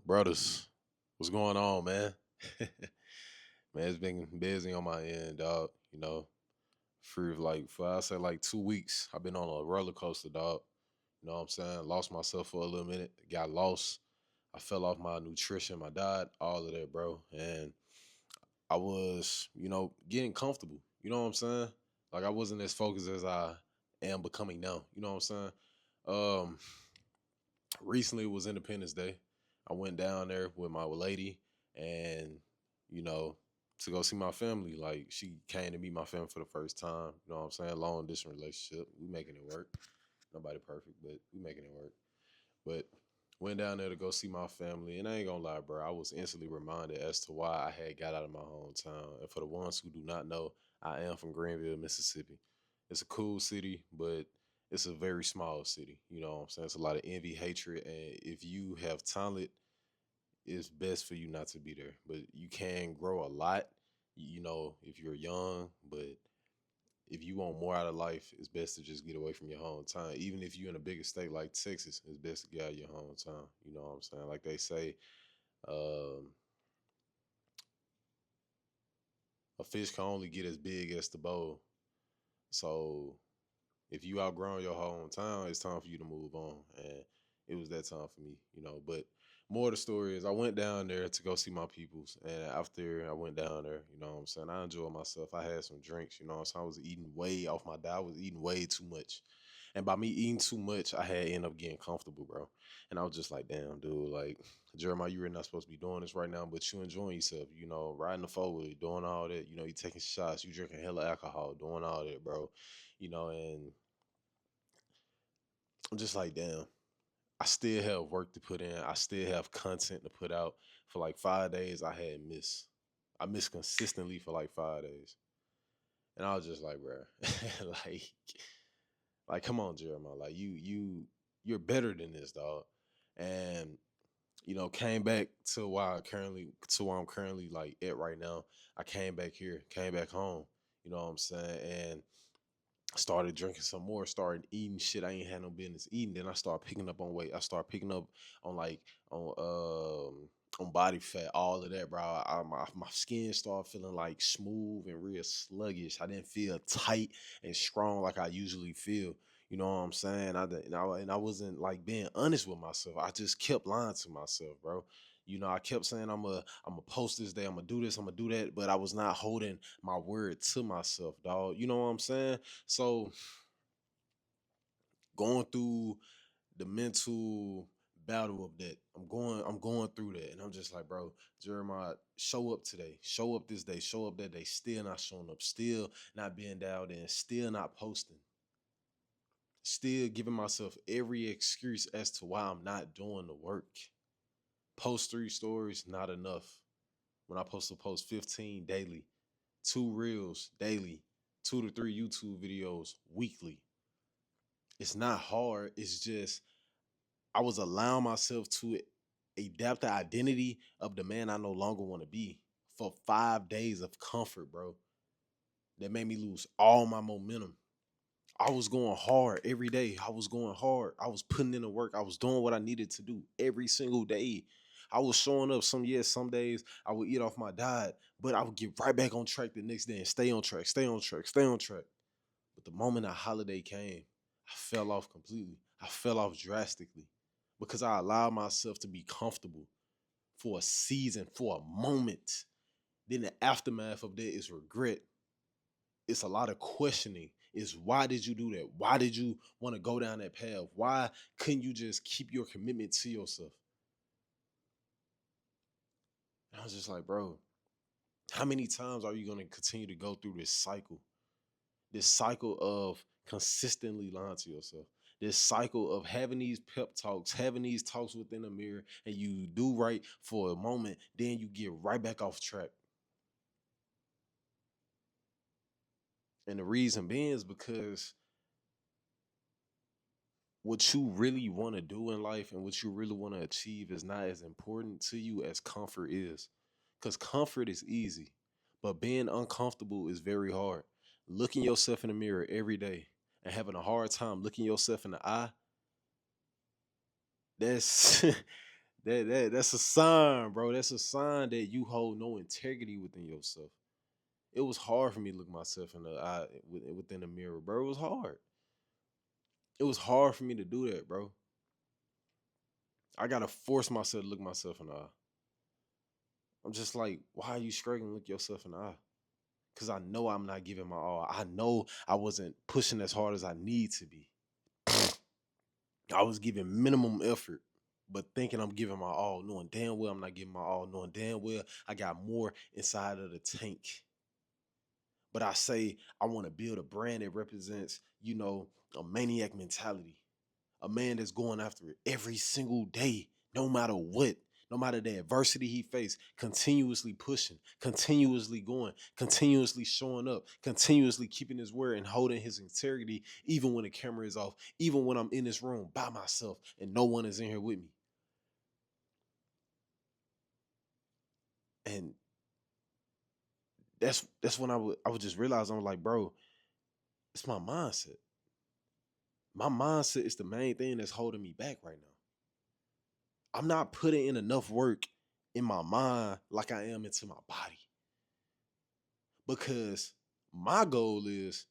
Brothers, what's going on, man? Man, it's been busy on my end, dog. For I say like 2 weeks, I've been on a roller coaster, dog. You know what I'm saying? Lost myself for a little minute, got lost. I fell off my nutrition, my diet, all of that, bro. And I was, getting comfortable. You know what I'm saying? Like I wasn't as focused as I am becoming now. You know what I'm saying? Um, Recently was Independence Day. I went down there with my lady and, you know, to go see my family. Like she came to meet my family for the first time. You know what I'm saying? Long distance relationship. We making it work. Nobody perfect, but we making it work. But went down there to go see my family, and I ain't gonna lie, bro. I was instantly reminded as to why I had got out of my hometown. And for the ones who do not know, I am from Greenville, Mississippi. It's a cool city, but it's a very small city. You know what I'm saying? It's a lot of envy, hatred, and if you have talent, it's best for you not to be there. But you can grow a lot, if you're young, but if you want more out of life, it's best to just get away from your hometown. Even if you're in a bigger state like Texas, it's best to get out of your hometown. You know what I'm saying? Like they say, um, a fish can only get as big as the bowl. So if you outgrown your hometown, it's time for you to move on. And it was that time for me. But more of the story is I went down there to go see my peoples. And after I went down there, you know what I'm saying? I enjoyed myself. I had some drinks, you know what I'm saying? I was eating way off my diet. I was eating way too much. And by me eating too much, I had end up getting comfortable, bro. And I was just like, damn, dude, like Jeremiah, you really not supposed to be doing this right now, but you enjoying yourself, riding the forward, doing all that, you taking shots, you drinking hella alcohol, doing all that, bro. And I'm just like, damn, I still have work to put in. I still have content to put out. For like 5 days, I had missed. I missed consistently for like 5 days. And I was just like, bro, like, come on, Jeremiah. Like you're better than this, dog. And came back to where I'm currently like at right now. I came back here, came back home. You know what I'm saying? And started drinking some more, started eating shit I ain't had no business eating. Then I started picking up on weight. I started picking up on like on body fat, all of that, bro. My skin started feeling like smooth and real sluggish. I didn't feel tight and strong like I usually feel. You know what I'm saying? And I wasn't like being honest with myself. I just kept lying to myself, bro. I kept saying I'm a post this day, I'm gonna do this, I'm gonna do that, but I was not holding my word to myself, dog. You know what I'm saying? So going through the mental battle of that. I'm going through that. And I'm just like, bro, Jeremiah, show up today. Show up this day. Show up that day. Still not showing up. Still not being dialed in. Still not posting. Still giving myself every excuse as to why I'm not doing the work. Post 3 stories, not enough. When I post to post 15 daily, 2 reels daily, 2 to 3 YouTube videos weekly. It's not hard. It's just I was allowing myself to adapt the identity of the man I no longer want to be for 5 days of comfort, bro. That made me lose all my momentum. I was going hard every day. I was going hard. I was putting in the work. I was doing what I needed to do every single day. I was showing up some days I would eat off my diet, but I would get right back on track the next day and stay on track, stay on track, stay on track. But the moment that holiday came, I fell off completely. I fell off drastically because I allowed myself to be comfortable for a season, for a moment. Then the aftermath of that is regret. It's a lot of questioning. Is why did you do that? Why did you want to go down that path? Why couldn't you just keep your commitment to yourself? And I was just like, bro, how many times are you going to continue to go through this cycle? This cycle of consistently lying to yourself. This cycle of having these pep talks, having these talks within the mirror, and you do right for a moment, then you get right back off track. And the reason being is because what you really want to do in life and what you really want to achieve is not as important to you as comfort is. Because comfort is easy, but being uncomfortable is very hard. Looking yourself in the mirror every day and having a hard time looking yourself in the eye, that's That's a sign, bro. That's a sign that you hold no integrity within yourself. It was hard for me to look myself in the eye within the mirror, bro. It was hard. It was hard for me to do that, bro. I gotta force myself to look myself in the eye. I'm just like, why are you struggling to look yourself in the eye? Because I know I'm not giving my all. I know I wasn't pushing as hard as I need to be. I was giving minimum effort, but thinking I'm giving my all, knowing damn well I'm not giving my all, knowing damn well I got more inside of the tank. But I say I want to build a brand that represents, a maniac mentality, a man that's going after it every single day, no matter what, no matter the adversity he faced, continuously pushing, continuously going, continuously showing up, continuously keeping his word and holding his integrity, even when the camera is off, even when I'm in this room by myself and no one is in here with me. And that's when I would just realize I'm like, bro, it's my mindset. My mindset is the main thing that's holding me back right now. I'm not putting in enough work in my mind like I am into my body. Because my goal is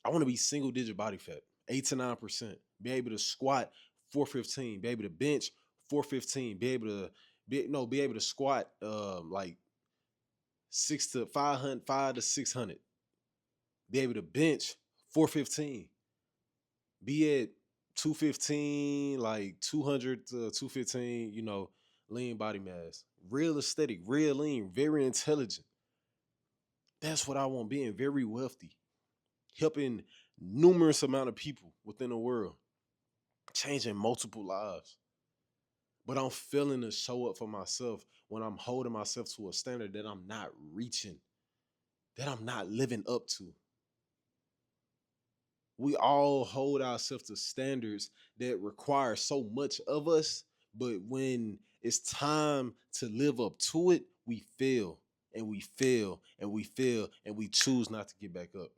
I want to be single digit body fat, 8 to 9%, be able to squat 415, be able to bench 415, be able to squat like 5 to 600, be able to bench 415, be at 215, like 200 to 215, lean body mass, real aesthetic, real lean, very intelligent. That's what I want, being very wealthy, helping numerous amount of people within the world, changing multiple lives. But I'm failing to show up for myself when I'm holding myself to a standard that I'm not reaching, that I'm not living up to. We all hold ourselves to standards that require so much of us, but when it's time to live up to it, we fail and we fail and we fail and we choose not to get back up.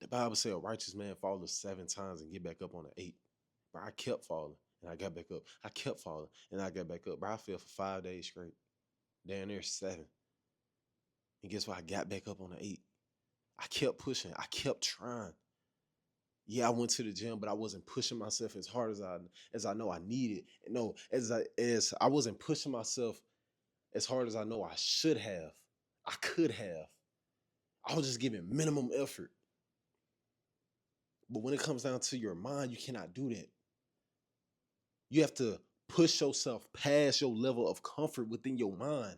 The Bible said a righteous man falls 7 times and get back up on the 8th. But I kept falling and I got back up. I kept falling and I got back up. But I fell for 5 days straight. Down there 7. And guess what? I got back up on the 8th. I kept pushing. I kept trying. Yeah, I went to the gym, but I wasn't pushing myself as hard as I know I needed. No, as I wasn't pushing myself as hard as I know I should have. I could have. I was just giving minimum effort. But when it comes down to your mind, you cannot do that. You have to push yourself past your level of comfort within your mind.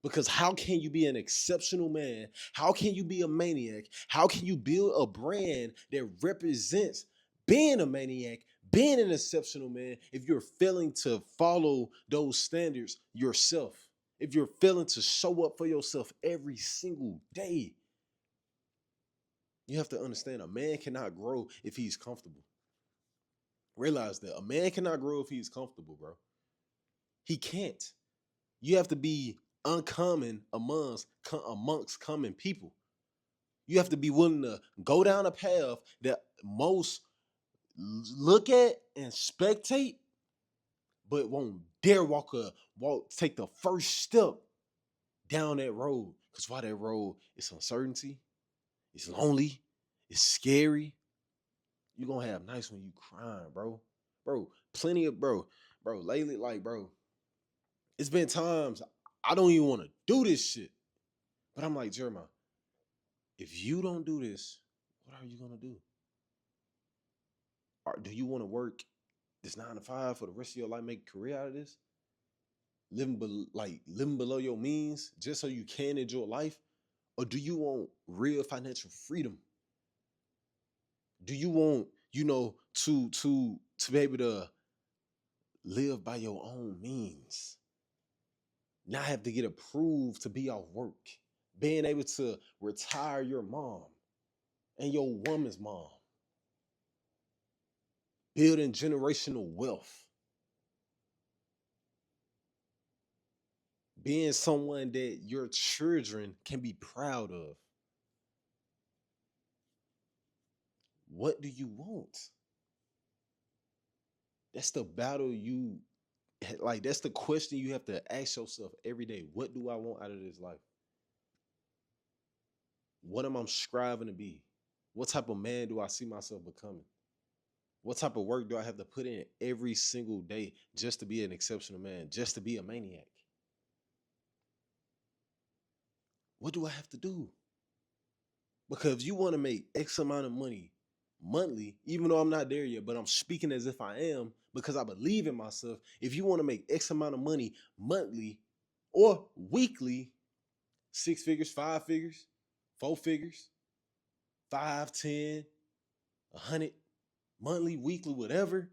Because how can you be an exceptional man? How can you be a maniac? How can you build a brand that represents being a maniac, being an exceptional man, if you're failing to follow those standards yourself? If you're failing to show up for yourself every single day? You have to understand a man cannot grow if he's comfortable. Realize that a man cannot grow if he's comfortable, bro. He can't. You have to be uncommon amongst common people. You have to be willing to go down a path that most look at and spectate, but won't dare take the first step down that road. Because why that road? It's uncertainty, it's lonely, it's scary. You're gonna have nights when you crying, bro. Bro, plenty of bro, lately, like, bro, it's been times I don't even want to do this shit. But I'm like, Jeremiah, if you don't do this, what are you gonna do? Or do you want to work this 9 to 5 for the rest of your life, make a career out of this? Living below your means just so you can enjoy life? Or do you want real financial freedom? Do you want, to be able to live by your own means? Not have to get approved to be off work. Being able to retire your mom and your woman's mom. Building generational wealth. Being someone that your children can be proud of. What do you want? That's the battle you like. That's the question you have to ask yourself every day. What do I want out of this life? What am I striving to be? What type of man do I see myself becoming? What type of work do I have to put in every single day just to be an exceptional man, just to be a maniac? What do I have to do? Because if you want to make X amount of money monthly, even though I'm not there yet, but I'm speaking as if I am because I believe in myself. If you want to make X amount of money monthly or weekly, 6 figures, 5 figures, 4 figures, 5, 10, 100, monthly, weekly, whatever,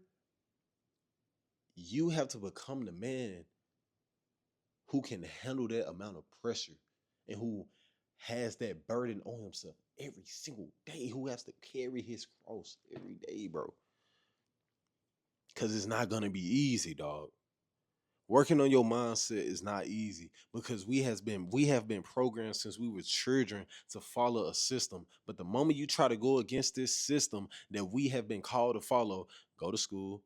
you have to become the man who can handle that amount of pressure and who has that burden on himself every single day, who has to carry his cross every day, bro. Because it's not going to be easy, dog. Working on your mindset is not easy because we have been programmed since we were children to follow a system. But the moment you try to go against this system that we have been called to follow, go to school,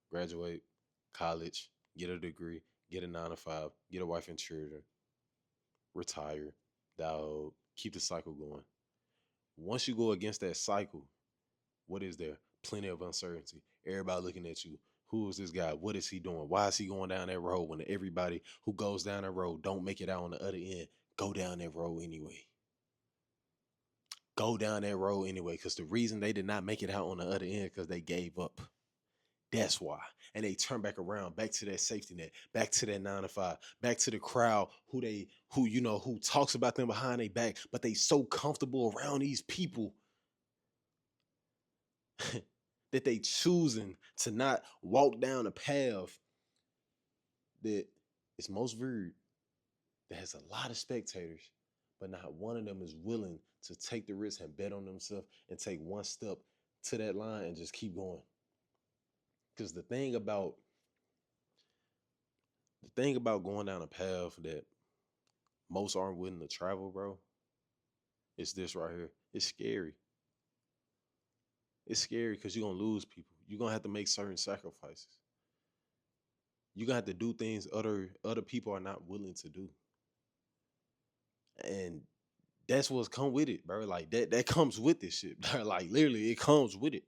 graduate, college, get a degree, get a 9 to 5, get a wife and children, retire, dog, keep the cycle going. Once you go against that cycle, what is there? Plenty of uncertainty. Everybody looking at you. Who is this guy? What is he doing? Why is he going down that road when everybody who goes down that road don't make it out on the other end? Go down that road anyway. Go down that road anyway. Because the reason they did not make it out on the other end because they gave up. That's why. And they turn back around, back to that safety net, back to that 9 to 5, back to the crowd who talks about them behind their back, but they so comfortable around these people that they choosing to not walk down a path that is most viewed, that has a lot of spectators, but not one of them is willing to take the risk and bet on themselves and take one step to that line and just keep going. Because the thing about going down a path that most aren't willing to travel, bro, it's this right here. It's scary. It's scary because you're gonna lose people. You're gonna have to make certain sacrifices. You're gonna have to do things other people are not willing to do. And that's what's come with it, bro. Like that comes with this shit, bro. Like literally, it comes with it.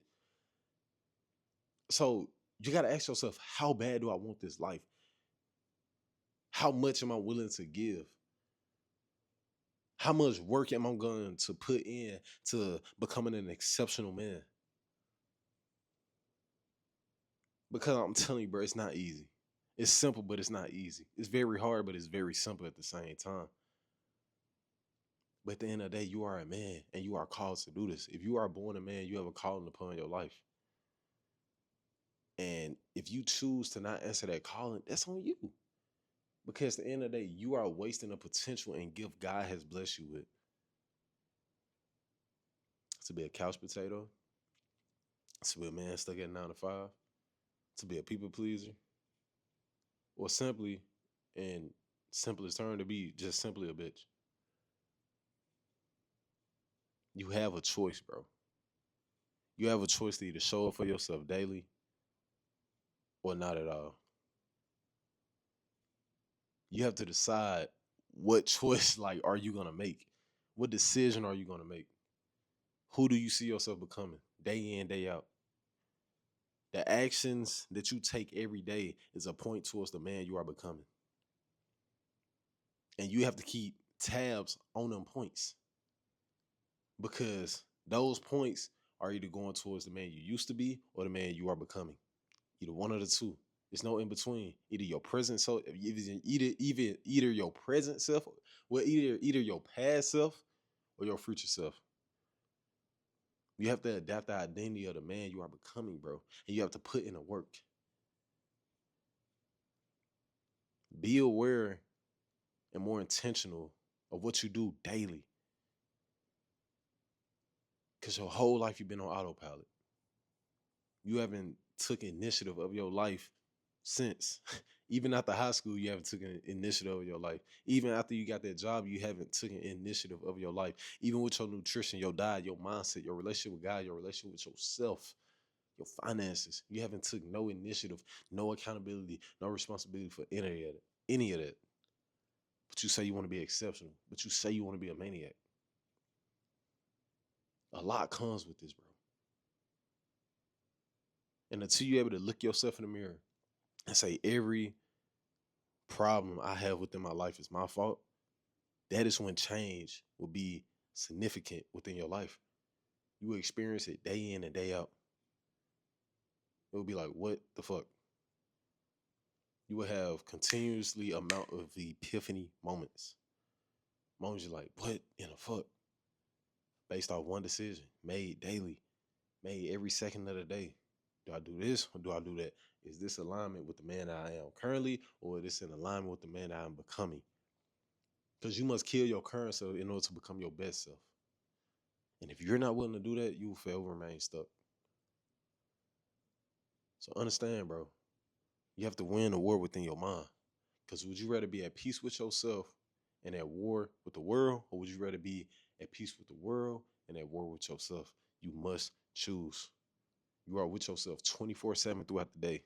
So you gotta ask yourself, how bad do I want this life? How much am I willing to give? How much work am I going to put in to becoming an exceptional man? Because I'm telling you, bro, it's not easy. It's simple, but it's not easy. It's very hard, but it's very simple at the same time. But at the end of the day, you are a man and you are called to do this. If you are born a man, you have a calling upon your life. And if you choose to not answer that calling, that's on you. Because at the end of the day, you are wasting a potential and gift God has blessed you with. To be a couch potato, to be a man stuck at 9 to 5, to be a people pleaser, or simply, in simplest term, to be just simply a bitch. You have a choice, bro. You have a choice to either show up for yourself daily or not at all. You have to decide what choice like are you gonna make? What decision are you gonna make? Who do you see yourself becoming day in, day out? The actions that you take every day is a point towards the man you are becoming. And you have to keep tabs on them points because those points are either going towards the man you used to be or the man you are becoming. Either one of the two. There's no in between. Either your present self, either your present self, well, either your past self or your future self. You have to adapt the identity of the man you are becoming, bro. And you have to put in the work. Be aware and more intentional of what you do daily. Because your whole life you've been on autopilot. You haven't took initiative of your life since. Even after high school, you haven't taken initiative of your life. Even after you got that job, you haven't taken initiative of your life. Even with your nutrition, your diet, your mindset, your relationship with God, your relationship with yourself. your finances. You haven't took no initiative, no accountability, no responsibility for any of it. Any of that. But you say you want to be exceptional. But you say you want to be a maniac. A lot comes with this, bro. And until you're able to look yourself in the mirror and say every problem I have within my life is my fault, that is when change will be significant within your life. You will experience it day in and day out. It will be like, what the fuck? You will have continuously amount of epiphany moments. Moments you're like, what in the fuck? Based off one decision made daily, made every second of the day. Do I do this or do I do that? Is this alignment with the man I am currently, or is this in alignment with the man I am becoming? Because you must kill your current self in order to become your best self. And if you're not willing to do that, you will forever remain stuck. So understand, bro. You have to win the war within your mind. Because would you rather be at peace with yourself and at war with the world, or would you rather be at peace with the world and at war with yourself? You must choose. You are with yourself 24/7 throughout the day.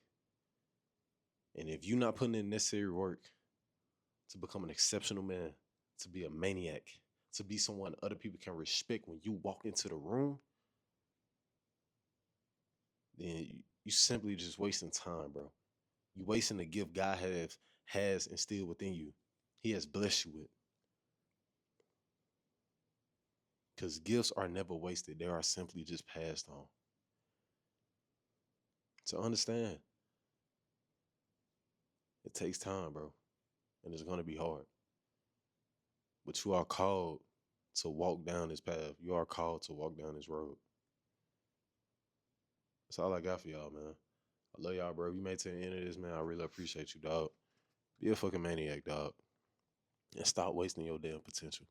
And if you're not putting in necessary work to become an exceptional man, to be a maniac, to be someone other people can respect when you walk into the room, then you simply just wasting time, bro. You wasting the gift God has instilled within you. He has blessed you with. Because gifts are never wasted. They are simply just passed on. So understand, it takes time, bro. And it's gonna be hard. But you are called to walk down this path. You are called to walk down this road. That's all I got for y'all, man. I love y'all, bro. If you made it to the end of this, man, I really appreciate you, dog. Be a fucking maniac, dog. And stop wasting your damn potential.